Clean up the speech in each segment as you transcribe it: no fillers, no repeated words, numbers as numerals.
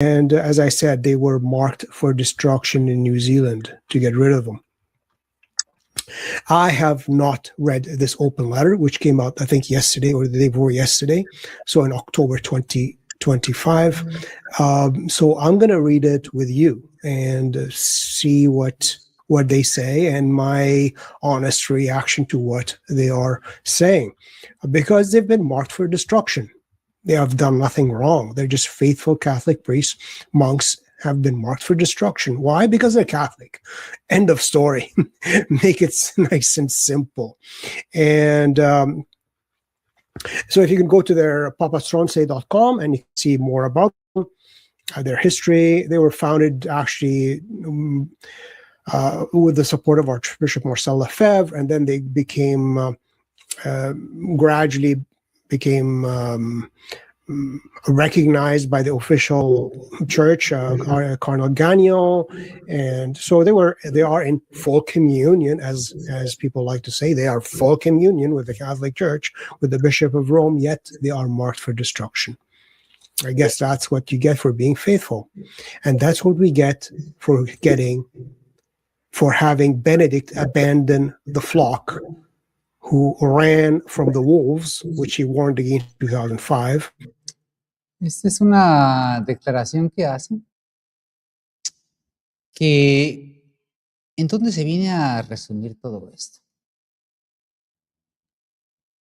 And as I said, they were marked for destruction in New Zealand to get rid of them. I have not read this open letter, which came out, I think, yesterday or the day before yesterday, so in October 2025. So I'm going to read it with you and see what they say and my honest reaction to what they are saying, because they've been marked for destruction. They have done nothing wrong. They're just faithful Catholic priests. Monks have been marked for destruction. Why? Because they're Catholic. End of story. Make it nice and simple. And so if you can go to their papastronse.com and you can see more about them, their history. They were founded actually with the support of Archbishop Marcel Lefebvre, and then they became gradually became recognized by the official church, Cardinal Gagnon, and so they are in full communion, as people like to say. They are full communion with the Catholic Church, with the Bishop of Rome, yet they are marked for destruction. I guess that's what you get for being faithful, and that's what we get for having Benedict abandon the flock, who ran from the wolves, which he warned against in 2005. Esta es una declaración que hace, que ¿en dónde se viene a resumir todo esto?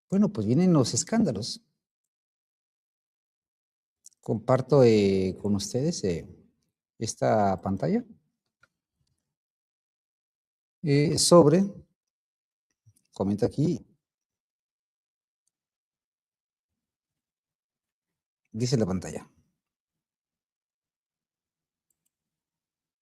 Bueno, pues vienen los escándalos. Comparto con ustedes esta pantalla comenta aquí, dice la pantalla.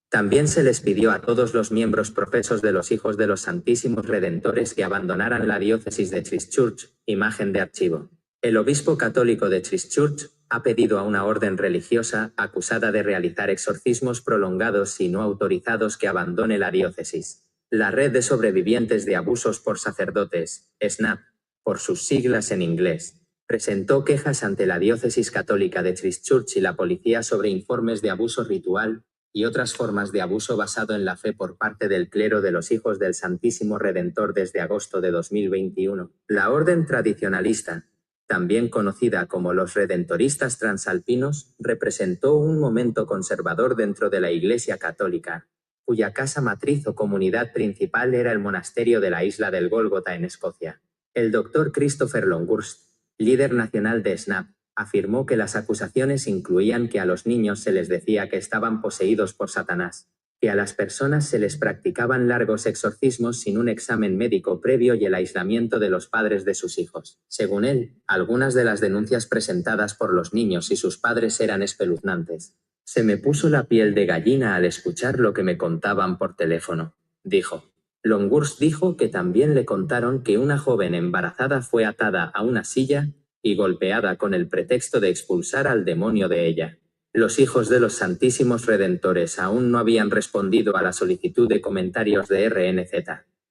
También se les pidió a todos los miembros profesos de los Hijos de los Santísimos Redentores que abandonaran la diócesis de Christchurch, imagen de archivo. El obispo católico de Christchurch ha pedido a una orden religiosa acusada de realizar exorcismos prolongados y no autorizados que abandone la diócesis. La Red de Sobrevivientes de Abusos por Sacerdotes, SNAP, por sus siglas en inglés, presentó quejas ante la diócesis católica de Christchurch y la policía sobre informes de abuso ritual y otras formas de abuso basado en la fe por parte del clero de los Hijos del Santísimo Redentor desde agosto de 2021. La orden tradicionalista, también conocida como los Redentoristas Transalpinos, representó un momento conservador dentro de la Iglesia Católica, cuya casa matriz o comunidad principal era el monasterio de la isla del Gólgota en Escocia. El doctor Christopher Longhurst, líder nacional de SNAP, afirmó que las acusaciones incluían que a los niños se les decía que estaban poseídos por Satanás, que a las personas se les practicaban largos exorcismos sin un examen médico previo y el aislamiento de los padres de sus hijos. Según él, algunas de las denuncias presentadas por los niños y sus padres eran espeluznantes. Se me puso la piel de gallina al escuchar lo que me contaban por teléfono, dijo. Longhurst dijo que también le contaron que una joven embarazada fue atada a una silla y golpeada con el pretexto de expulsar al demonio de ella. Los Hijos de los Santísimos Redentores aún no habían respondido a la solicitud de comentarios de RNZ.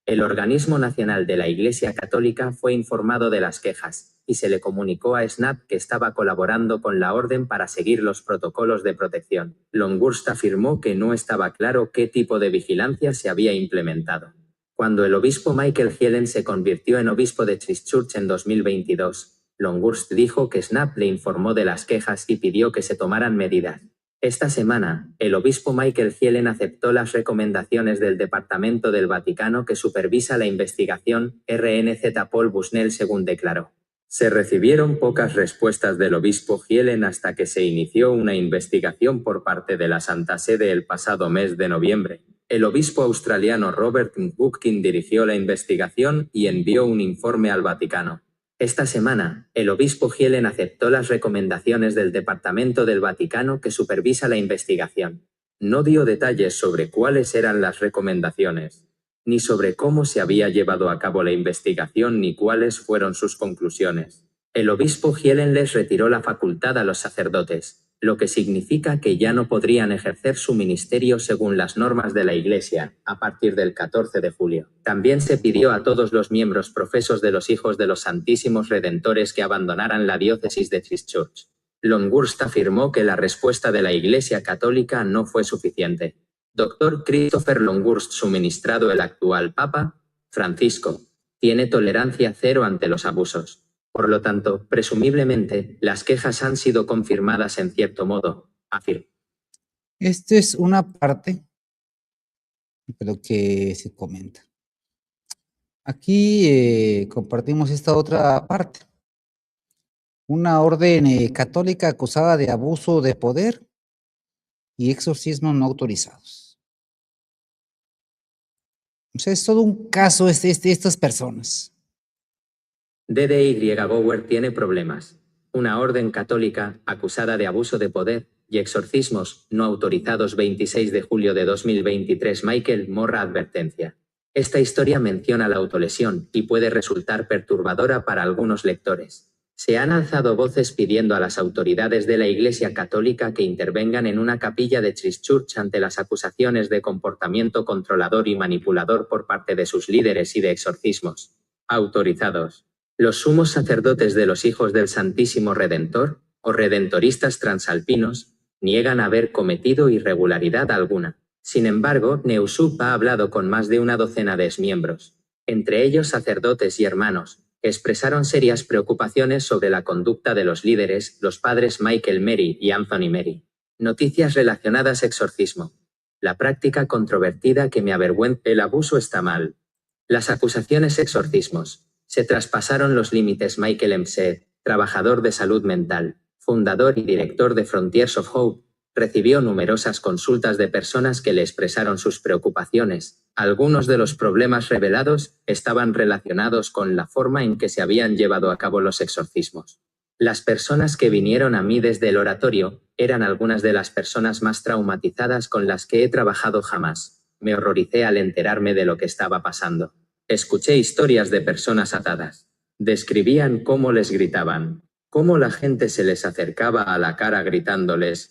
El organismo nacional de la Iglesia Católica fue informado de las quejas y se le comunicó a SNAP que estaba colaborando con la orden para seguir los protocolos de protección. Longhurst afirmó que no estaba claro qué tipo de vigilancia se había implementado. Cuando el obispo Michael Helen se convirtió en obispo de Christchurch en 2022, Longhurst dijo que SNAP le informó de las quejas y pidió que se tomaran medidas. Esta semana, el obispo Michael Helen aceptó las recomendaciones del Departamento del Vaticano que supervisa la investigación RNZ Paul Busnell, según declaró. Se recibieron pocas respuestas del obispo Helen hasta que se inició una investigación por parte de la Santa Sede el pasado mes de noviembre. El obispo australiano Robert Mcgurkin dirigió la investigación y envió un informe al Vaticano. Esta semana, el obispo Helen aceptó las recomendaciones del Departamento del Vaticano que supervisa la investigación. No dio detalles sobre cuáles eran las recomendaciones, ni sobre cómo se había llevado a cabo la investigación ni cuáles fueron sus conclusiones. El obispo Helen les retiró la facultad a los sacerdotes, lo que significa que ya no podrían ejercer su ministerio según las normas de la Iglesia, a partir del 14 de julio. También se pidió a todos los miembros profesos de los Hijos de los Santísimos Redentores que abandonaran la diócesis de Christchurch. Longhurst afirmó que la respuesta de la Iglesia Católica no fue suficiente. Dr. Christopher Longhurst, suministrado el actual Papa, Francisco, tiene tolerancia cero ante los abusos. Por lo tanto, presumiblemente, las quejas han sido confirmadas en cierto modo, afirmó. Esta es una parte de lo que se comenta. Aquí compartimos esta otra parte. Una orden católica acusada de abuso de poder y exorcismos no autorizados. O sea, es todo un caso de estas personas. D.D.Y. Gower tiene problemas. Una orden católica acusada de abuso de poder y exorcismos no autorizados. 26 de julio de 2023. Michael Morra. Advertencia. Esta historia menciona la autolesión y puede resultar perturbadora para algunos lectores. Se han alzado voces pidiendo a las autoridades de la Iglesia Católica que intervengan en una capilla de Christchurch ante las acusaciones de comportamiento controlador y manipulador por parte de sus líderes y de exorcismos autorizados. Los sumos sacerdotes de los Hijos del Santísimo Redentor, o redentoristas transalpinos, niegan haber cometido irregularidad alguna. Sin embargo, Neusup ha hablado con más de una docena de exmiembros, entre ellos sacerdotes y hermanos, que expresaron serias preocupaciones sobre la conducta de los líderes, los padres Michael Mary y Anthony Mary. Noticias relacionadas: exorcismo. La práctica controvertida que me avergüenza. El abuso está mal. Las acusaciones: exorcismos. Se traspasaron los límites. Michael MC, trabajador de salud mental, fundador y director de Frontiers of Hope, recibió numerosas consultas de personas que le expresaron sus preocupaciones. Algunos de los problemas revelados estaban relacionados con la forma en que se habían llevado a cabo los exorcismos. Las personas que vinieron a mí desde el oratorio eran algunas de las personas más traumatizadas con las que he trabajado jamás. Me horroricé al enterarme de lo que estaba pasando. Escuché historias de personas atadas. Describían cómo les gritaban, cómo la gente se les acercaba a la cara gritándoles.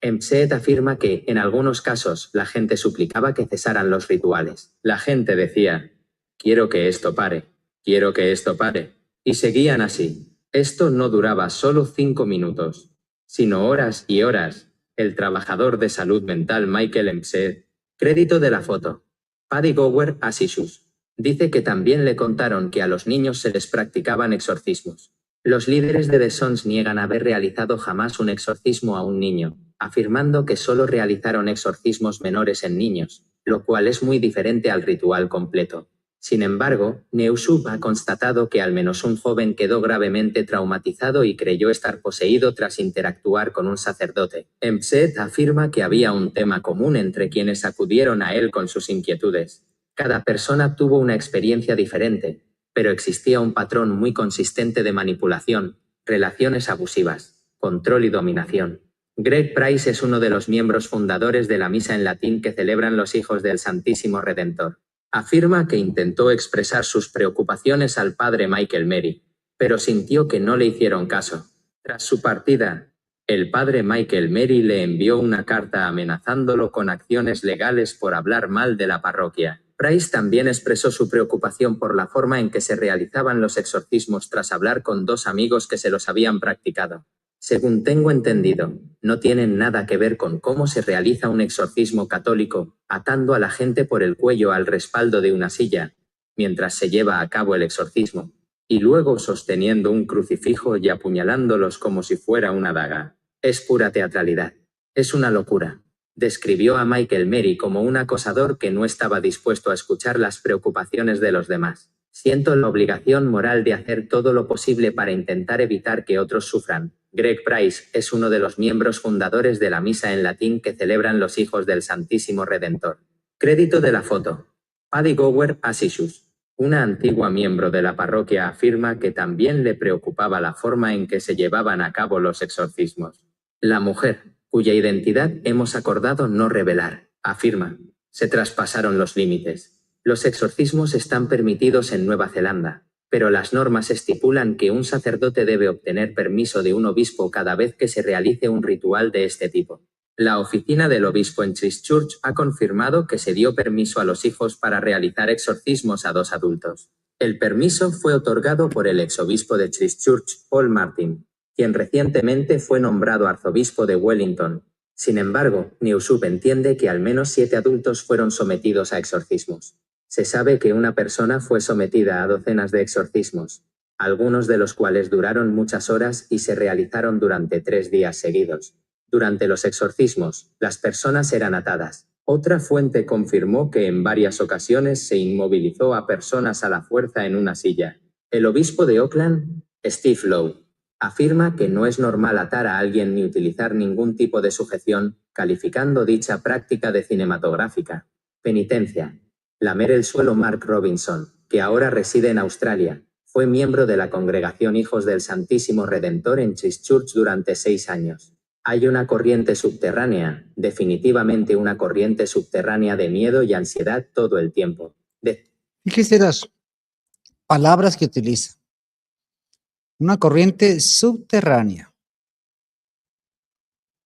Mset afirma que, en algunos casos, la gente suplicaba que cesaran los rituales. La gente decía: quiero que esto pare, quiero que esto pare. Y seguían así. Esto no duraba solo 5 minutos, sino horas y horas. El trabajador de salud mental Michael Mset, crédito de la foto. Paddy Gower Asishus, dice que también le contaron que a los niños se les practicaban exorcismos. Los líderes de The Sons niegan haber realizado jamás un exorcismo a un niño, afirmando que solo realizaron exorcismos menores en niños, lo cual es muy diferente al ritual completo. Sin embargo, Neusup ha constatado que al menos un joven quedó gravemente traumatizado y creyó estar poseído tras interactuar con un sacerdote. Mset afirma que había un tema común entre quienes acudieron a él con sus inquietudes. Cada persona tuvo una experiencia diferente, pero existía un patrón muy consistente de manipulación, relaciones abusivas, control y dominación. Greg Price es uno de los miembros fundadores de la misa en latín que celebran los Hijos del Santísimo Redentor. Afirma que intentó expresar sus preocupaciones al padre Michael Mary, pero sintió que no le hicieron caso. Tras su partida, el padre Michael Mary le envió una carta amenazándolo con acciones legales por hablar mal de la parroquia. Price también expresó su preocupación por la forma en que se realizaban los exorcismos tras hablar con 2 amigos que se los habían practicado. Según tengo entendido, no tienen nada que ver con cómo se realiza un exorcismo católico, atando a la gente por el cuello al respaldo de una silla, mientras se lleva a cabo el exorcismo, y luego sosteniendo un crucifijo y apuñalándolos como si fuera una daga. Es pura teatralidad. Es una locura. Describió a Michael Mary como un acosador que no estaba dispuesto a escuchar las preocupaciones de los demás. Siento la obligación moral de hacer todo lo posible para intentar evitar que otros sufran. Greg Price es uno de los miembros fundadores de la misa en latín que celebran los Hijos del Santísimo Redentor. Crédito de la foto. Paddy Gower Asishus, una antigua miembro de la parroquia, afirma que también le preocupaba la forma en que se llevaban a cabo los exorcismos. La mujer, cuya identidad hemos acordado no revelar, afirma: se traspasaron los límites. Los exorcismos están permitidos en Nueva Zelanda, pero las normas estipulan que un sacerdote debe obtener permiso de un obispo cada vez que se realice un ritual de este tipo. La oficina del obispo en Christchurch ha confirmado que se dio permiso a los hijos para realizar exorcismos a 2 adultos. El permiso fue otorgado por el exobispo de Christchurch, Paul Martin. quien recientemente fue nombrado arzobispo de Wellington. Sin embargo, Newsub entiende que al menos 7 adultos fueron sometidos a exorcismos. Se sabe que una persona fue sometida a docenas de exorcismos, algunos de los cuales duraron muchas horas y se realizaron durante 3 días seguidos. Durante los exorcismos, las personas eran atadas. Otra fuente confirmó que en varias ocasiones se inmovilizó a personas a la fuerza en una silla. El obispo de Oakland, Steve Lowe, afirma que no es normal atar a alguien ni utilizar ningún tipo de sujeción, calificando dicha práctica de cinematográfica. Penitencia. Lamer el suelo. Mark Robinson, que ahora reside en Australia, fue miembro de la congregación Hijos del Santísimo Redentor en Christchurch durante 6 años. Hay una corriente subterránea, definitivamente una corriente subterránea de miedo y ansiedad todo el tiempo. Fíjese las palabras que utiliza. Una corriente subterránea.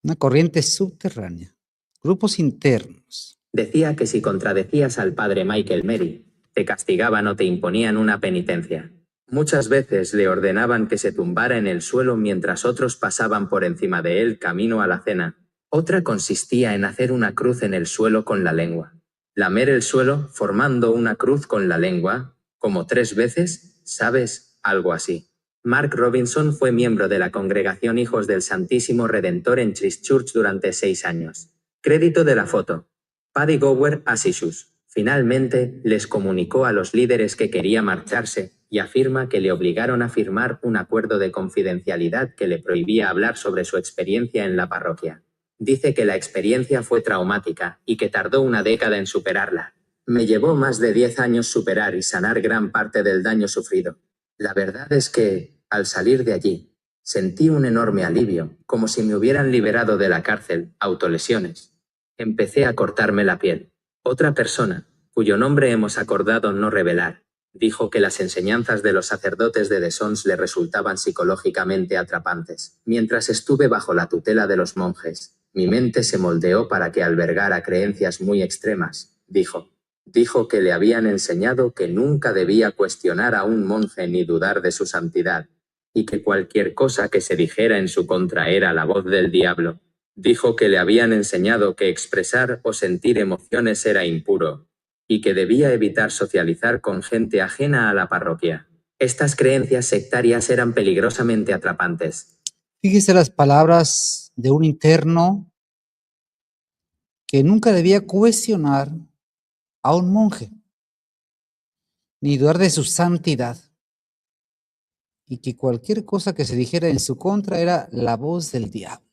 Una corriente subterránea. Grupos internos. Decía que si contradecías al padre Michael Mary, te castigaban o te imponían una penitencia. Muchas veces le ordenaban que se tumbara en el suelo mientras otros pasaban por encima de él camino a la cena. Otra consistía en hacer una cruz en el suelo con la lengua. Lamer el suelo formando una cruz con la lengua, como 3 veces, ¿sabes? Algo así. Mark Robinson fue miembro de la congregación Hijos del Santísimo Redentor en Christchurch durante 6 años. Crédito de la foto. Paddy Gower Assisius. Finalmente, les comunicó a los líderes que quería marcharse y afirma que le obligaron a firmar un acuerdo de confidencialidad que le prohibía hablar sobre su experiencia en la parroquia. Dice que la experiencia fue traumática y que tardó una década en superarla. Me llevó más de 10 años superar y sanar gran parte del daño sufrido. La verdad es que, al salir de allí, sentí un enorme alivio, como si me hubieran liberado de la cárcel, autolesiones. Empecé a cortarme la piel. Otra persona, cuyo nombre hemos acordado no revelar, dijo que las enseñanzas de los sacerdotes de The Sons le resultaban psicológicamente atrapantes. Mientras estuve bajo la tutela de los monjes, mi mente se moldeó para que albergara creencias muy extremas, dijo. Dijo que le habían enseñado que nunca debía cuestionar a un monje ni dudar de su santidad, y que cualquier cosa que se dijera en su contra era la voz del diablo. Dijo que le habían enseñado que expresar o sentir emociones era impuro, y que debía evitar socializar con gente ajena a la parroquia. Estas creencias sectarias eran peligrosamente atrapantes. Fíjese las palabras de un interno que nunca debía cuestionar a un monje, ni dudar de su santidad, y que cualquier cosa que se dijera en su contra era la voz del diablo.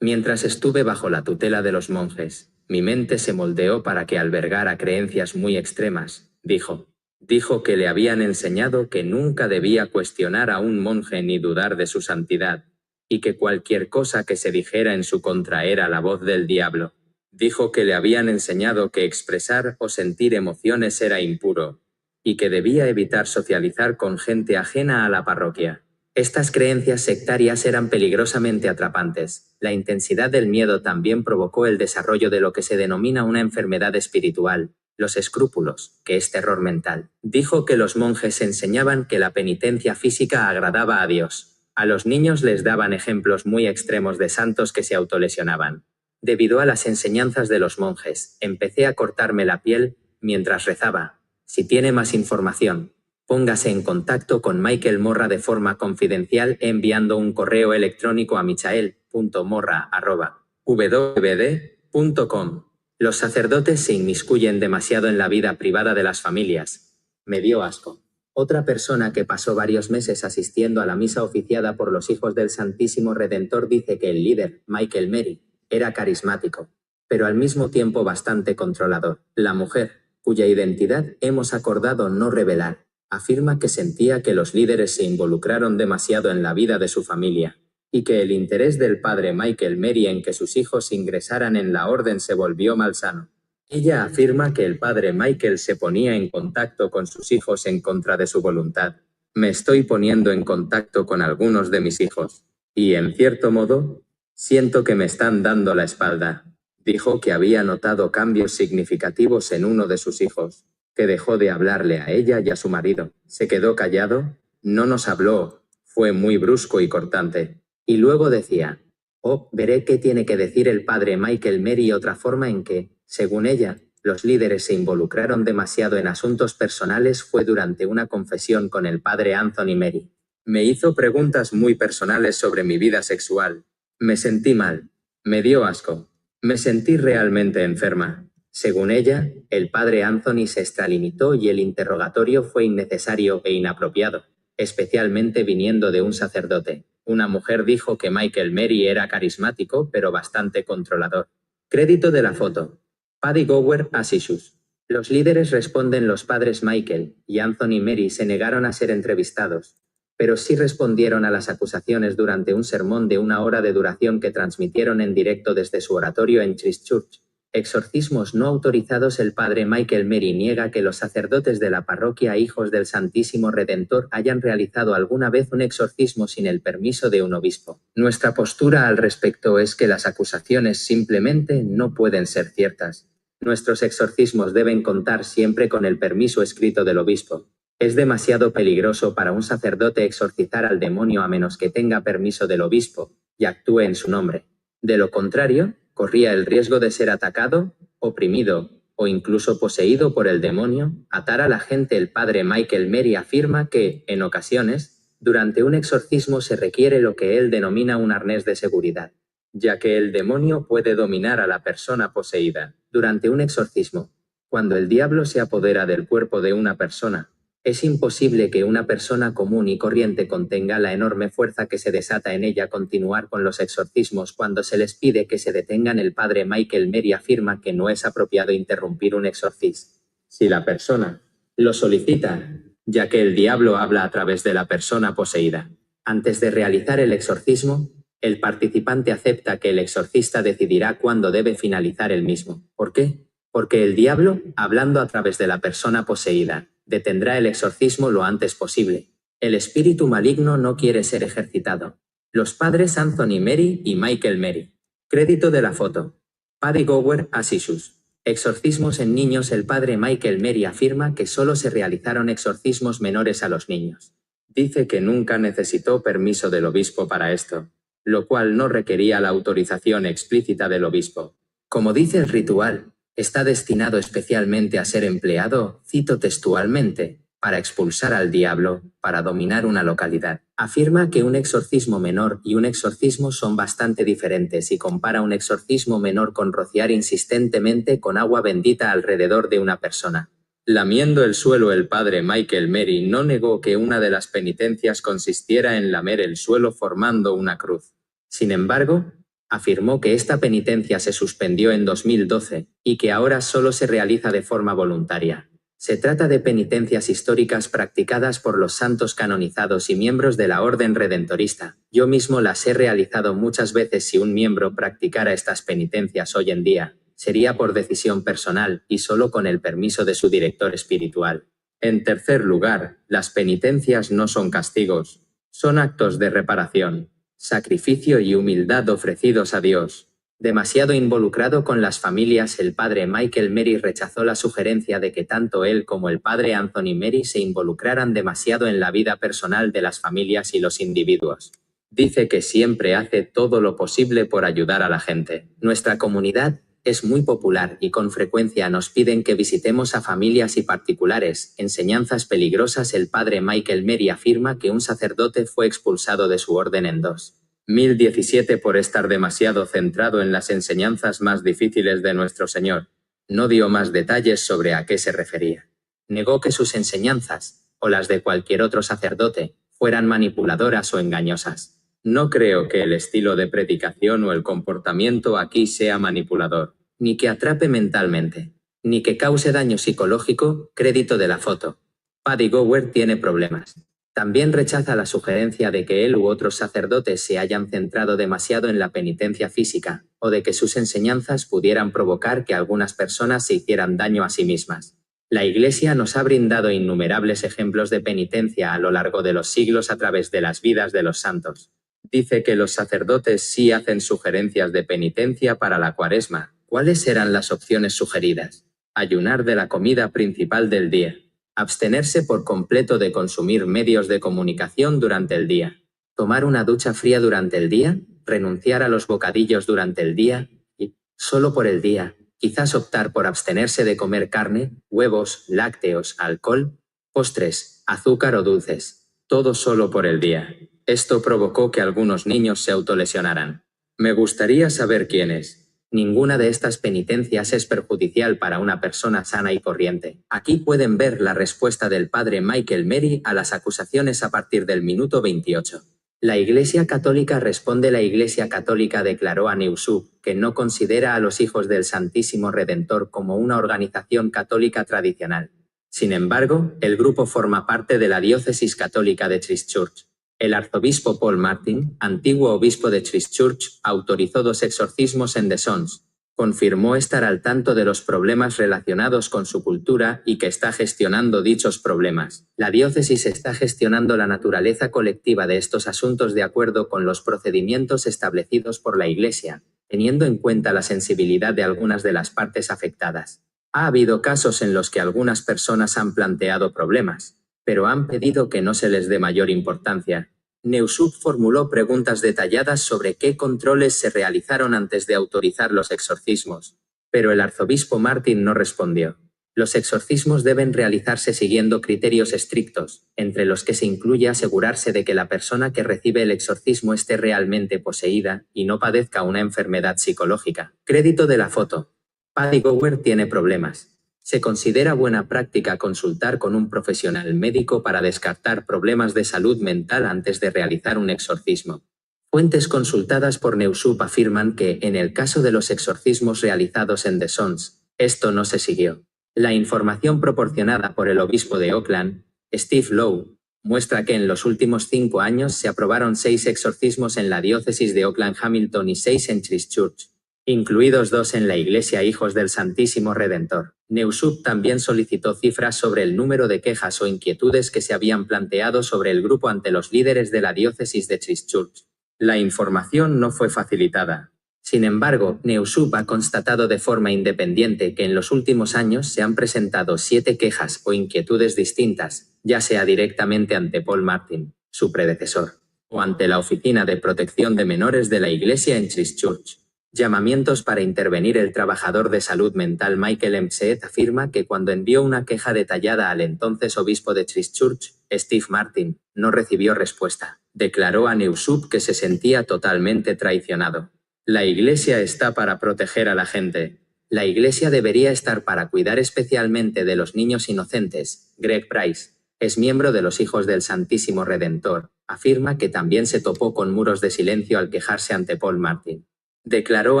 Mientras estuve bajo la tutela de los monjes, mi mente se moldeó para que albergara creencias muy extremas, dijo. Dijo que le habían enseñado que nunca debía cuestionar a un monje ni dudar de su santidad, y que cualquier cosa que se dijera en su contra era la voz del diablo. Dijo que le habían enseñado que expresar o sentir emociones era impuro, y que debía evitar socializar con gente ajena a la parroquia. Estas creencias sectarias eran peligrosamente atrapantes. La intensidad del miedo también provocó el desarrollo de lo que se denomina una enfermedad espiritual, los escrúpulos, que es terror mental. Dijo que los monjes enseñaban que la penitencia física agradaba a Dios. A los niños les daban ejemplos muy extremos de santos que se autolesionaban. Debido a las enseñanzas de los monjes, empecé a cortarme la piel mientras rezaba. Si tiene más información, póngase en contacto con Michael Morra de forma confidencial enviando un correo electrónico a michael.morra@wwd.com. Los sacerdotes se inmiscuyen demasiado en la vida privada de las familias. Me dio asco. Otra persona que pasó varios meses asistiendo a la misa oficiada por los Hijos del Santísimo Redentor dice que el líder, Michael Mary, era carismático, pero al mismo tiempo bastante controlador. La mujer, cuya identidad hemos acordado no revelar, afirma que sentía que los líderes se involucraron demasiado en la vida de su familia, y que el interés del padre Michael Mary en que sus hijos ingresaran en la orden se volvió malsano. Ella afirma que el padre Michael se ponía en contacto con sus hijos en contra de su voluntad. Me estoy poniendo en contacto con algunos de mis hijos, y en cierto modo, siento que me están dando la espalda. Dijo que había notado cambios significativos en uno de sus hijos, que dejó de hablarle a ella y a su marido. Se quedó callado, No nos habló, fue muy brusco y cortante. Y luego decía, oh, veré qué tiene que decir el padre Michael Mary. Otra forma en que, según ella, los líderes se involucraron demasiado en asuntos personales fue durante una confesión con el padre Anthony Mary. Me hizo preguntas muy personales sobre mi vida sexual. Me sentí mal. Me dio asco. Me sentí realmente enferma. Según ella, el padre Anthony se extralimitó y el interrogatorio fue innecesario e inapropiado, especialmente viniendo de un sacerdote. Una mujer dijo que Michael Mary era carismático, pero bastante controlador. Crédito de la foto. Paddy Gower Asishus. Los líderes responden. Los padres Michael y Anthony Mary se negaron a ser entrevistados, pero sí respondieron a las acusaciones durante un sermón de 1 hora de duración que transmitieron en directo desde su oratorio en Christchurch. Exorcismos no autorizados. El padre Michael Mary niega que los sacerdotes de la parroquia Hijos del Santísimo Redentor hayan realizado alguna vez un exorcismo sin el permiso de un obispo. Nuestra postura al respecto es que las acusaciones simplemente no pueden ser ciertas. Nuestros exorcismos deben contar siempre con el permiso escrito del obispo. Es demasiado peligroso para un sacerdote exorcizar al demonio a menos que tenga permiso del obispo y actúe en su nombre. De lo contrario, corría el riesgo de ser atacado, oprimido o incluso poseído por el demonio. Atar a la gente. El padre Michael Mary afirma que, en ocasiones, durante un exorcismo se requiere lo que él denomina un arnés de seguridad, ya que el demonio puede dominar a la persona poseída. Durante un exorcismo, cuando el diablo se apodera del cuerpo de una persona, es imposible que una persona común y corriente contenga la enorme fuerza que se desata en ella. Continuar con los exorcismos cuando se les pide que se detengan. El padre Michael Mary afirma que no es apropiado interrumpir un exorcismo si la persona lo solicita, ya que el diablo habla a través de la persona poseída. Antes de realizar el exorcismo, el participante acepta que el exorcista decidirá cuándo debe finalizar el mismo. ¿Por qué? Porque el diablo, hablando a través de la persona poseída, detendrá el exorcismo lo antes posible. El espíritu maligno no quiere ser ejercitado. Los padres Anthony Mary y Michael Mary. Crédito de la foto. Paddy Gower Asishus. Exorcismos en niños. El padre Michael Mary afirma que solo se realizaron exorcismos menores a los niños. Dice que nunca necesitó permiso del obispo para esto, lo cual no requería la autorización explícita del obispo. Como dice el ritual, está destinado especialmente a ser empleado, cito textualmente, para expulsar al diablo, para dominar una localidad. Afirma que un exorcismo menor y un exorcismo son bastante diferentes y compara un exorcismo menor con rociar insistentemente con agua bendita alrededor de una persona. Lamiendo el suelo. El padre Michael Mary no negó que una de las penitencias consistiera en lamer el suelo formando una cruz. Sin embargo, afirmó que esta penitencia se suspendió en 2012 y que ahora solo se realiza de forma voluntaria. Se trata de penitencias históricas practicadas por los santos canonizados y miembros de la Orden Redentorista. Yo mismo las he realizado muchas veces. Si un miembro practicara estas penitencias hoy en día, sería por decisión personal y solo con el permiso de su director espiritual. En tercer lugar, las penitencias no son castigos, son actos de reparación, sacrificio y humildad ofrecidos a Dios. Demasiado involucrado con las familias. El padre Michael Mary rechazó la sugerencia de que tanto él como el padre Anthony Mary se involucraran demasiado en la vida personal de las familias y los individuos. Dice que siempre hace todo lo posible por ayudar a la gente. Nuestra comunidad es muy popular y con frecuencia nos piden que visitemos a familias y particulares. Enseñanzas peligrosas. El padre Michael Mary afirma que un sacerdote fue expulsado de su orden en 2017 por estar demasiado centrado en las enseñanzas más difíciles de nuestro Señor. No dio más detalles sobre a qué se refería. Negó que sus enseñanzas, o las de cualquier otro sacerdote, fueran manipuladoras o engañosas. No creo que el estilo de predicación o el comportamiento aquí sea manipulador, ni que atrape mentalmente, ni que cause daño psicológico. Crédito de la foto. Paddy Gower tiene problemas. También rechaza la sugerencia de que él u otros sacerdotes se hayan centrado demasiado en la penitencia física, o de que sus enseñanzas pudieran provocar que algunas personas se hicieran daño a sí mismas. La Iglesia nos ha brindado innumerables ejemplos de penitencia a lo largo de los siglos a través de las vidas de los santos. Dice que los sacerdotes sí hacen sugerencias de penitencia para la Cuaresma. ¿Cuáles eran las opciones sugeridas? Ayunar de la comida principal del día. Abstenerse por completo de consumir medios de comunicación durante el día. Tomar una ducha fría durante el día. Renunciar a los bocadillos durante el día. Y, solo por el día, quizás optar por abstenerse de comer carne, huevos, lácteos, alcohol, postres, azúcar o dulces. Todo solo por el día. Esto provocó que algunos niños se autolesionaran. Me gustaría saber quiénes. Ninguna de estas penitencias es perjudicial para una persona sana y corriente. Aquí pueden ver la respuesta del padre Michael Mary a las acusaciones a partir del minuto 28. La Iglesia Católica responde. La Iglesia Católica declaró a Neusup que no considera a los Hijos del Santísimo Redentor como una organización católica tradicional. Sin embargo, el grupo forma parte de la diócesis católica de Christchurch. El arzobispo Paul Martin, antiguo obispo de Christchurch, autorizó 2 exorcismos en The Sons. Confirmó estar al tanto de los problemas relacionados con su cultura y que está gestionando dichos problemas. La diócesis está gestionando la naturaleza colectiva de estos asuntos de acuerdo con los procedimientos establecidos por la Iglesia, teniendo en cuenta la sensibilidad de algunas de las partes afectadas. Ha habido casos en los que algunas personas han planteado problemas, pero han pedido que no se les dé mayor importancia. Neusup formuló preguntas detalladas sobre qué controles se realizaron antes de autorizar los exorcismos, pero el arzobispo Martin no respondió. Los exorcismos deben realizarse siguiendo criterios estrictos, entre los que se incluye asegurarse de que la persona que recibe el exorcismo esté realmente poseída y no padezca una enfermedad psicológica. Crédito de la foto. Paddy Gower tiene problemas. Se considera buena práctica consultar con un profesional médico para descartar problemas de salud mental antes de realizar un exorcismo. Fuentes consultadas por Neusup afirman que, en el caso de los exorcismos realizados en The Sons, esto no se siguió. La información proporcionada por el obispo de Auckland, Steve Lowe, muestra que en los últimos 5 años se aprobaron 6 exorcismos en la diócesis de Auckland-Hamilton y 6 en Christchurch, incluidos 2 en la Iglesia Hijos del Santísimo Redentor. Neusup también solicitó cifras sobre el número de quejas o inquietudes que se habían planteado sobre el grupo ante los líderes de la diócesis de Christchurch. La información no fue facilitada. Sin embargo, Neusup ha constatado de forma independiente que en los últimos años se han presentado 7 quejas o inquietudes distintas, ya sea directamente ante Paul Martin, su predecesor, o ante la Oficina de Protección de Menores de la Iglesia en Christchurch. Llamamientos para intervenir. El trabajador de salud mental Michael Mseet afirma que cuando envió una queja detallada al entonces obispo de Christchurch, Steve Martin, no recibió respuesta. Declaró a Neusup que se sentía totalmente traicionado. La Iglesia está para proteger a la gente. La Iglesia debería estar para cuidar especialmente de los niños inocentes. Greg Price es miembro de los Hijos del Santísimo Redentor. Afirma que también se topó con muros de silencio al quejarse ante Paul Martin. Declaró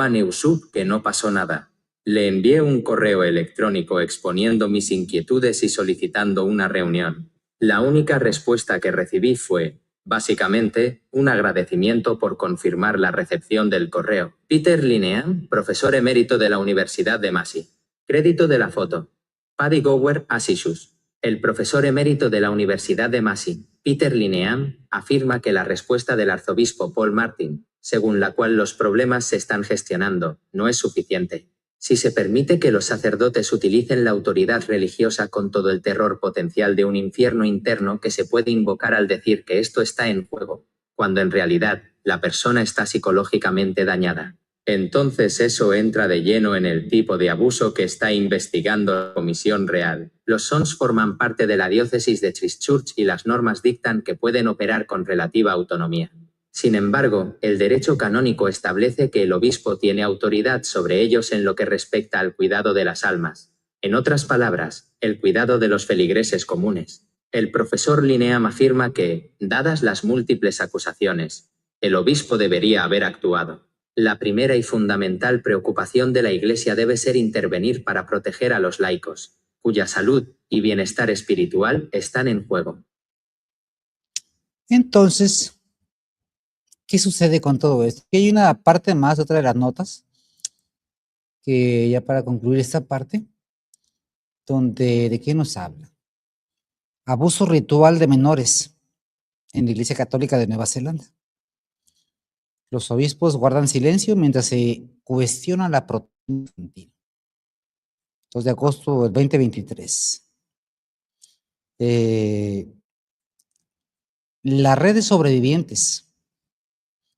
a Neusup que no pasó nada. Le envié un correo electrónico exponiendo mis inquietudes y solicitando una reunión. La única respuesta que recibí fue, básicamente, un agradecimiento por confirmar la recepción del correo. Peter Linehan, profesor emérito de la Universidad de Massey. Crédito de la foto. Paddy Gower Assisius. El profesor emérito de la Universidad de Massey, Peter Linehan, afirma que la respuesta del arzobispo Paul Martin, según la cual los problemas se están gestionando, no es suficiente. Si se permite que los sacerdotes utilicen la autoridad religiosa con todo el terror potencial de un infierno interno que se puede invocar al decir que esto está en juego, cuando en realidad la persona está psicológicamente dañada, entonces eso entra de lleno en el tipo de abuso que está investigando la Comisión Real. Los Sons forman parte de la diócesis de Christchurch y las normas dictan que pueden operar con relativa autonomía. Sin embargo, el derecho canónico establece que el obispo tiene autoridad sobre ellos en lo que respecta al cuidado de las almas. En otras palabras, el cuidado de los feligreses comunes. El profesor Linehan afirma que, dadas las múltiples acusaciones, el obispo debería haber actuado. La primera y fundamental preocupación de la Iglesia debe ser intervenir para proteger a los laicos, cuya salud y bienestar espiritual están en juego. Entonces, ¿qué sucede con todo esto? Aquí hay una parte más, otra de las notas, que ya para concluir esta parte, donde ¿de qué nos habla? Abuso ritual de menores en la Iglesia Católica de Nueva Zelanda. Los obispos guardan silencio mientras se cuestiona la protección infantil. 2 de agosto del 2023. La red de sobrevivientes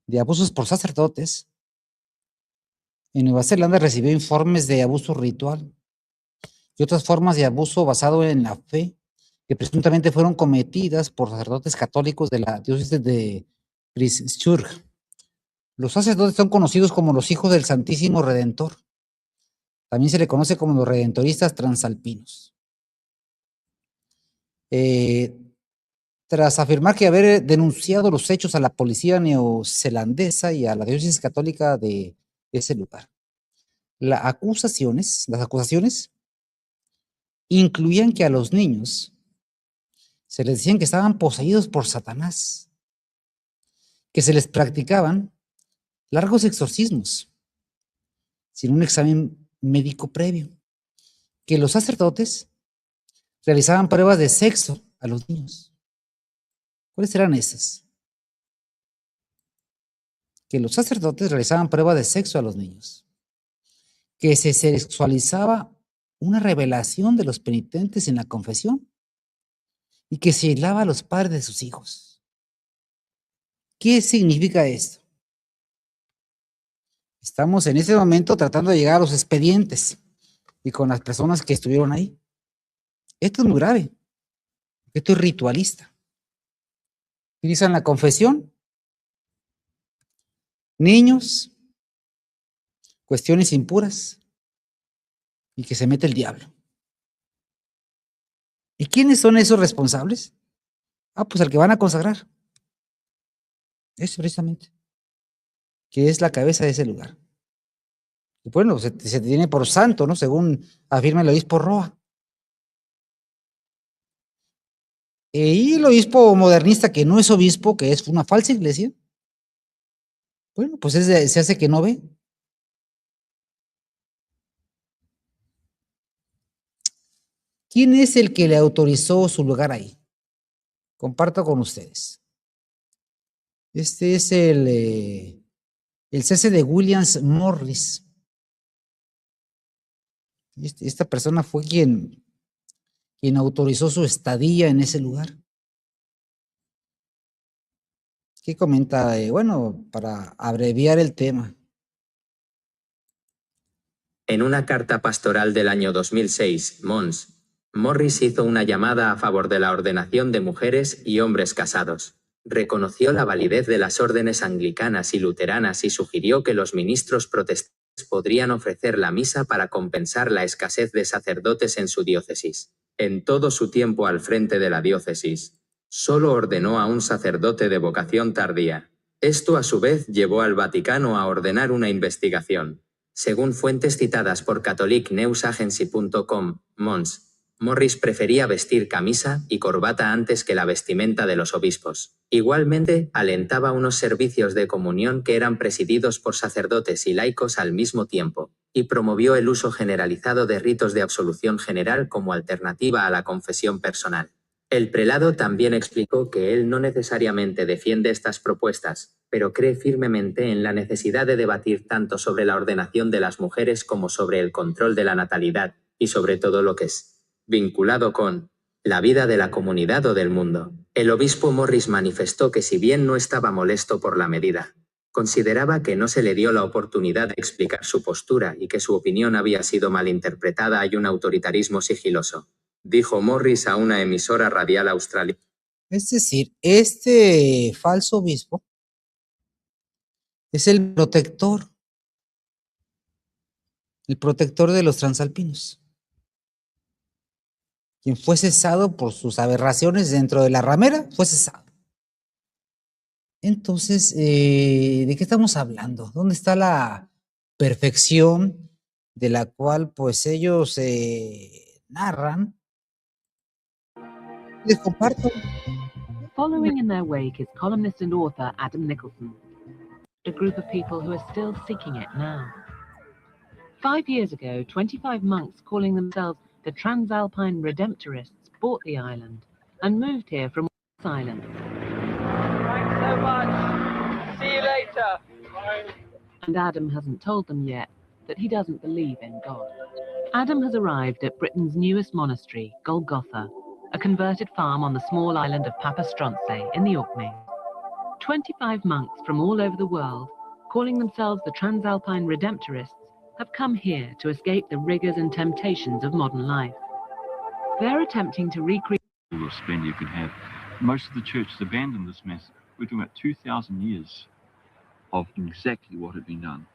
de abusos por sacerdotes en Nueva Zelanda recibió informes de abuso ritual y otras formas de abuso basado en la fe que presuntamente fueron cometidas por sacerdotes católicos de la diócesis de Christchurch. Los sacerdotes son conocidos como los hijos del Santísimo Redentor. También se le conoce como los redentoristas transalpinos. Tras afirmar que haber denunciado los hechos a la policía neozelandesa y a la diócesis católica de ese lugar, las acusaciones incluían que a los niños se les decían que estaban poseídos por Satanás, que se les practicaban largos exorcismos sin un examen médico previo, que los sacerdotes realizaban pruebas de sexo a los niños. ¿Cuáles eran esas? Que los sacerdotes realizaban pruebas de sexo a los niños, que se sexualizaba una revelación de los penitentes en la confesión y que se aislaba a los padres de sus hijos. ¿Qué significa esto? Estamos en ese momento tratando de llegar a los expedientes y con las personas que estuvieron ahí. Esto es muy grave. Esto es ritualista. Utilizan la confesión, niños, cuestiones impuras y que se mete el diablo. ¿Y quiénes son esos responsables? Pues al que van a consagrar. Eso precisamente. Que es la cabeza de ese lugar. Y bueno, se tiene por santo, ¿no? Según afirma el obispo Roa. Y el obispo modernista, que no es obispo, que es una falsa iglesia, bueno, pues se hace que no ve. ¿Quién es el que le autorizó su lugar ahí? Comparto con ustedes. Este es el cese de Williams Morris. Esta persona fue quien autorizó su estadía en ese lugar. ¿Qué comenta? Bueno, para abreviar el tema. En una carta pastoral del año 2006, Morris hizo una llamada a favor de la ordenación de mujeres y hombres casados. Reconoció la validez de las órdenes anglicanas y luteranas y sugirió que los ministros protestantes podrían ofrecer la misa para compensar la escasez de sacerdotes en su diócesis. En todo su tiempo al frente de la diócesis, solo ordenó a un sacerdote de vocación tardía. Esto a su vez llevó al Vaticano a ordenar una investigación. Según fuentes citadas por catholicnewsagency.com, Morris prefería vestir camisa y corbata antes que la vestimenta de los obispos. Igualmente, alentaba unos servicios de comunión que eran presididos por sacerdotes y laicos al mismo tiempo, y promovió el uso generalizado de ritos de absolución general como alternativa a la confesión personal. El prelado también explicó que él no necesariamente defiende estas propuestas, pero cree firmemente en la necesidad de debatir tanto sobre la ordenación de las mujeres como sobre el control de la natalidad, y sobre todo lo que es vinculado con la vida de la comunidad o del mundo. El obispo Morris manifestó que si bien no estaba molesto por la medida, consideraba que no se le dio la oportunidad de explicar su postura y que su opinión había sido malinterpretada y un autoritarismo sigiloso, dijo Morris a una emisora radial australiana. Es decir, este falso obispo es el protector de los transalpinos, quien fue cesado por sus aberraciones dentro de la ramera, fue cesado. Entonces, ¿de qué estamos hablando? ¿Dónde está la perfección de la cual pues ellos narran? Les comparto. Following in their wake is columnist and author Adam Nicholson, a group of people who are still seeking it now. 5 years ago, 25 monks calling themselves the Transalpine Redemptorists bought the island and moved here from Island. Thanks so much. See you later. Bye. And Adam hasn't told them yet that he doesn't believe in God. Adam has arrived at Britain's newest monastery, Golgotha, a converted farm on the small island of Papastronce in the Orkneys. 25 monks from all over the world, calling themselves the Transalpine Redemptorists, have come here to escape the rigors and temptations of modern life. They're attempting to recreate All the splendour you can have. Most of the churches abandoned this mess. We're talking about 2,000 years of exactly what had been done.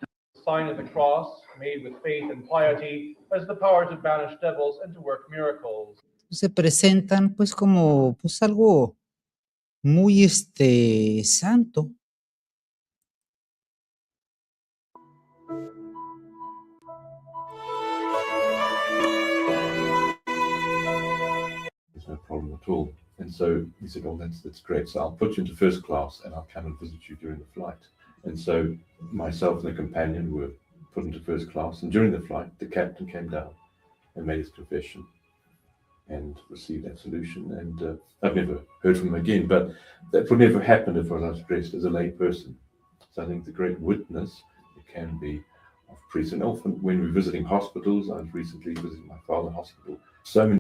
Sign of the cross, made with faith and piety, has the power to banish devils and to work miracles. Se presentan pues como pues algo muy santo. There's no problem at all. And so he said, oh, that's great. So I'll put you into first class and I'll come and visit you during the flight. And so myself and the companion were put into first class. And during the flight, the captain came down and made his confession and received absolution. And I've never heard from him again, but that would never happen if I was dressed as a lay person. So I think the great witness it can be of priests. And often when we're visiting hospitals, I was recently visiting my father's hospital, so many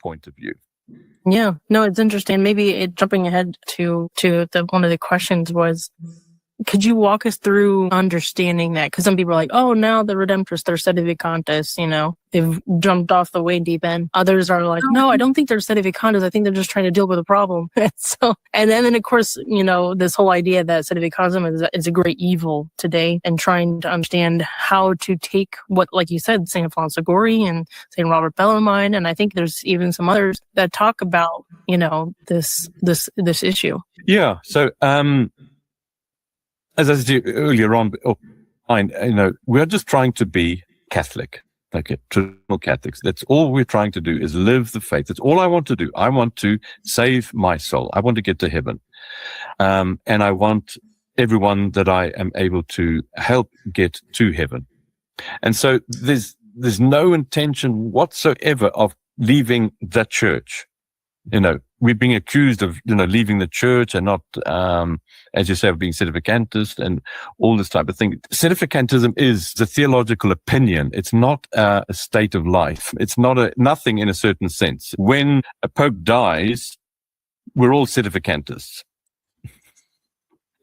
point of view. Yeah, no, it's interesting. Maybe jumping ahead to one of the questions was, could you walk us through understanding that? Because some people are like, oh, now the Redemptorists, they're sedevacantists, they've jumped off the way deep end. Others are like, no, I don't think they're sedevacantists. I think they're just trying to deal with a problem. And then of course, this whole idea that sedevacantism is a great evil today, and trying to understand how to take what, like you said, St. Alfonso Gori and St. Robert Bellarmine, and I think there's even some others that talk about, this issue. Yeah. So, as I said earlier on, we're just trying to be Catholic, okay, traditional Catholics. That's all we're trying to do is live the faith. That's all I want to do. I want to save my soul. I want to get to heaven. And I want everyone that I am able to help get to heaven. And so there's no intention whatsoever of leaving the church. We're being accused of, leaving the church and not, as you say, of being sedevacantist and all this type of thing. Sedevacantism is a theological opinion. It's not a state of life. It's not nothing in a certain sense. When a pope dies, we're all sedevacantists.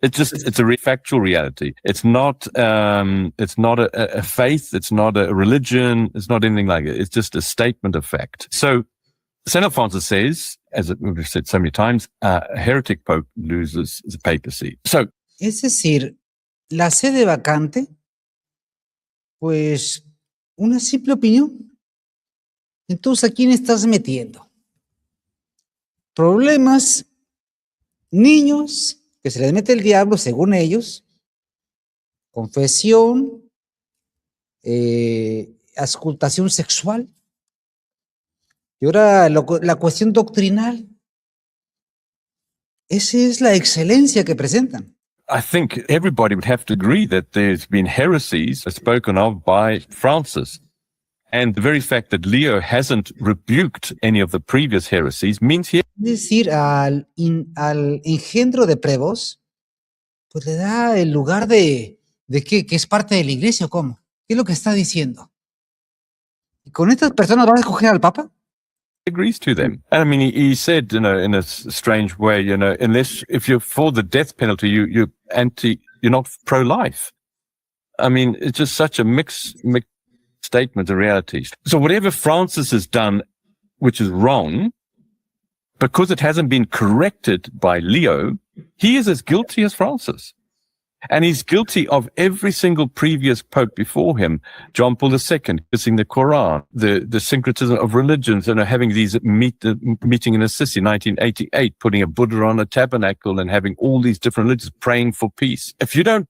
It's a factual reality. It's not a faith. It's not a religion. It's not anything like it. It's just a statement of fact. So, St. Alphonsus says, as we've said so many times, a heretic pope loses the papacy. So, es decir, la sede vacante, pues una simple opinión. Entonces, ¿a quién estás metiendo? Problemas, niños que se les mete el diablo según ellos, confesión, auscultación sexual. Y ahora la cuestión doctrinal. Esa es la excelencia que presentan. I think everybody would have to agree that there's been heresies spoken of by Francis. And the very fact that Leo hasn't rebuked any of the previous heresies means he... Es decir, al engendro de Prevost, pues le da el lugar de que es parte de la iglesia, ¿o cómo? ¿Qué es lo que está diciendo? ¿Y con estas personas van a escoger al Papa? Agrees to them. And I mean, he said, in a strange way, if you're for the death penalty, you're not pro-life. I mean, it's just such a mixed statement of realities. So whatever Francis has done, which is wrong, because it hasn't been corrected by Leo, he is as guilty as Francis. And he's guilty of every single previous pope before him. John Paul II, kissing the Quran, the syncretism of religions, having these meeting in Assisi, 1988, putting a Buddha on a tabernacle and having all these different religions praying for peace. If you don't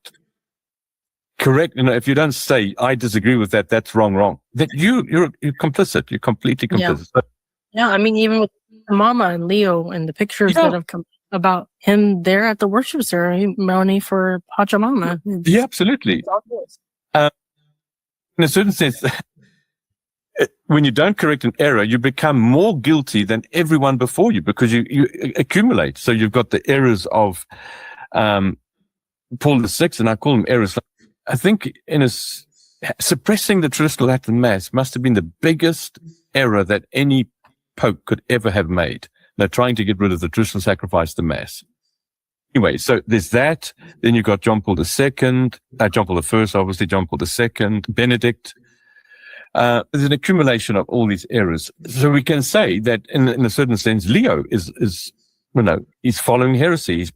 correct, if you don't say, I disagree with that, that's wrong, then you're complicit. You're completely complicit. Yeah, I mean, even with Mama and Leo and the pictures that have come about him there at the worship ceremony for Pachamama. Yeah, absolutely. In a certain sense, when you don't correct an error, you become more guilty than everyone before you because you accumulate. So you've got the errors of Paul VI, and I call them errors. I think suppressing the traditional Latin Mass must have been the biggest error that any pope could ever have made. They're trying to get rid of the traditional sacrifice, the mass. Anyway, so there's that. Then you've got John Paul II, John Paul I, obviously, John Paul II, Benedict. There's an accumulation of all these errors. So we can say that in a certain sense, Leo is he's following heresy.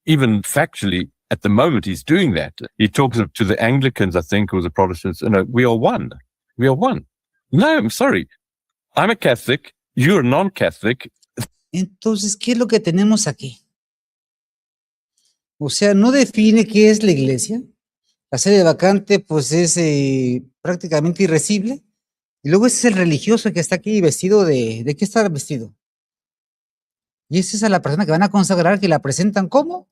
Even factually, at the moment, he's doing that. He talks to the Anglicans, I think, or the Protestants, we are one. We are one. No, I'm sorry. I'm a Catholic. You're non-Catholic. Entonces, ¿qué es lo que tenemos aquí? O sea, no define qué es la iglesia. La sede vacante, pues, es prácticamente irrecible. Y luego ese es el religioso que está aquí vestido ¿de qué está vestido? Y esa es a la persona que van a consagrar, que la presentan como,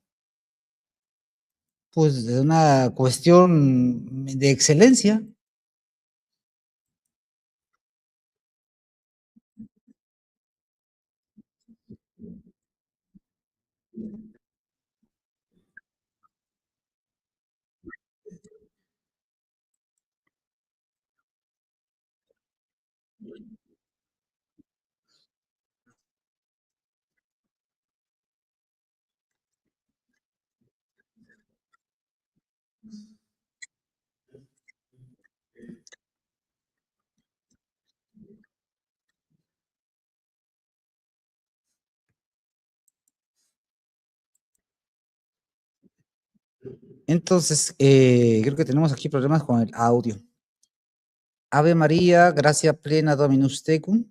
pues, de una cuestión de excelencia. Entonces, creo que tenemos aquí problemas con el audio. Ave María, gracia plena Dominus tecum,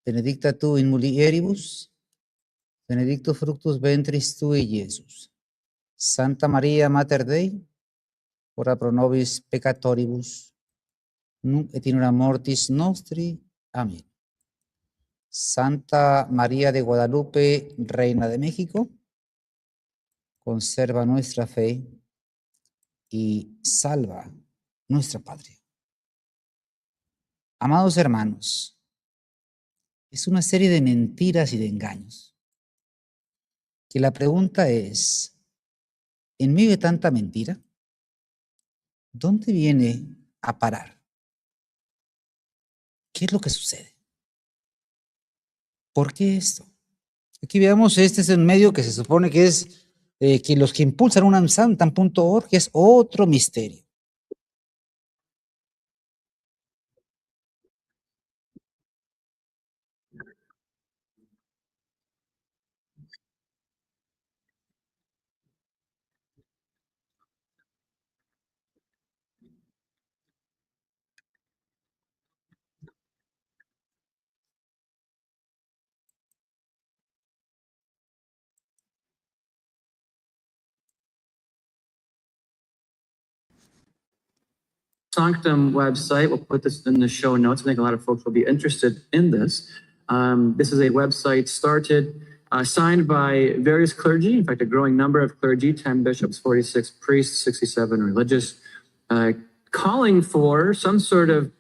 benedicta tu in mulieribus, benedictus fructus ventris tui, Iesus. Santa María, Mater Dei, ora pro nobis peccatoribus, nunc et in hora mortis nostri. Amén. Santa María de Guadalupe, Reina de México, conserva nuestra fe y salva nuestra patria. Amados hermanos, es una serie de mentiras y de engaños. Que la pregunta es, en medio de tanta mentira, ¿dónde viene a parar? ¿Qué es lo que sucede? ¿Por qué esto? Aquí veamos, este es un medio que se supone que es que los que impulsan unamsantam.org, que es otro misterio. Sanctum website. We'll put this in the show notes. I think a lot of folks will be interested in this. This is a website started, signed by various clergy, in fact, a growing number of clergy, 10 bishops, 46 priests, 67 religious, calling for some sort of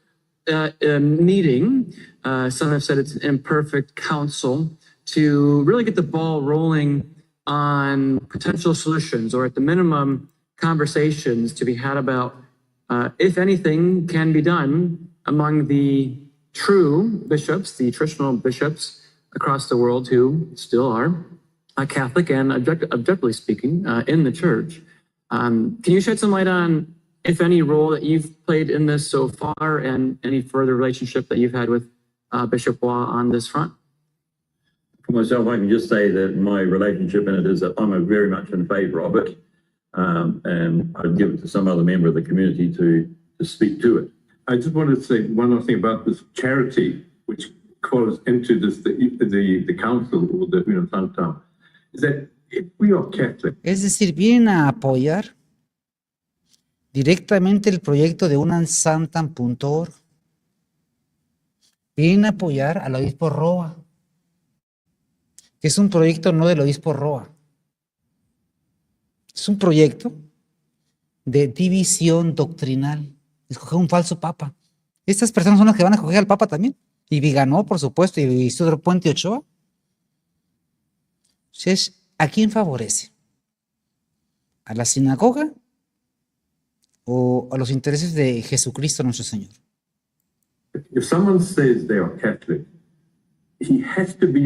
meeting. Some have said it's an imperfect council to really get the ball rolling on potential solutions, or at the minimum, conversations to be had about if anything can be done among the true bishops, the traditional bishops across the world who still are Catholic and objectively speaking in the church. Can you shed some light on, if any, role that you've played in this so far, and any further relationship that you've had with Bishop Waugh on this front? For myself, I can just say that my relationship in it is that I'm very much in favour of it. And I'd give it to some other member of the community to speak to it. I just wanted to say one other thing about this charity, which calls into this the council or the Unam, is that if we are Catholic. Es decir, vienen a apoyar directamente el proyecto de unamsantam.org. Vienen a apoyar al obispo Roa, que es un proyecto no del obispo Roa. Es un proyecto de división doctrinal. Escoger un falso papa. Estas personas son las que van a escoger al papa también. Y Viganó, por supuesto, y Isidro Puente Ochoa. Entonces, ¿a quién favorece? ¿A la sinagoga o a los intereses de Jesucristo nuestro Señor? if someone says they are Catholic, he has to be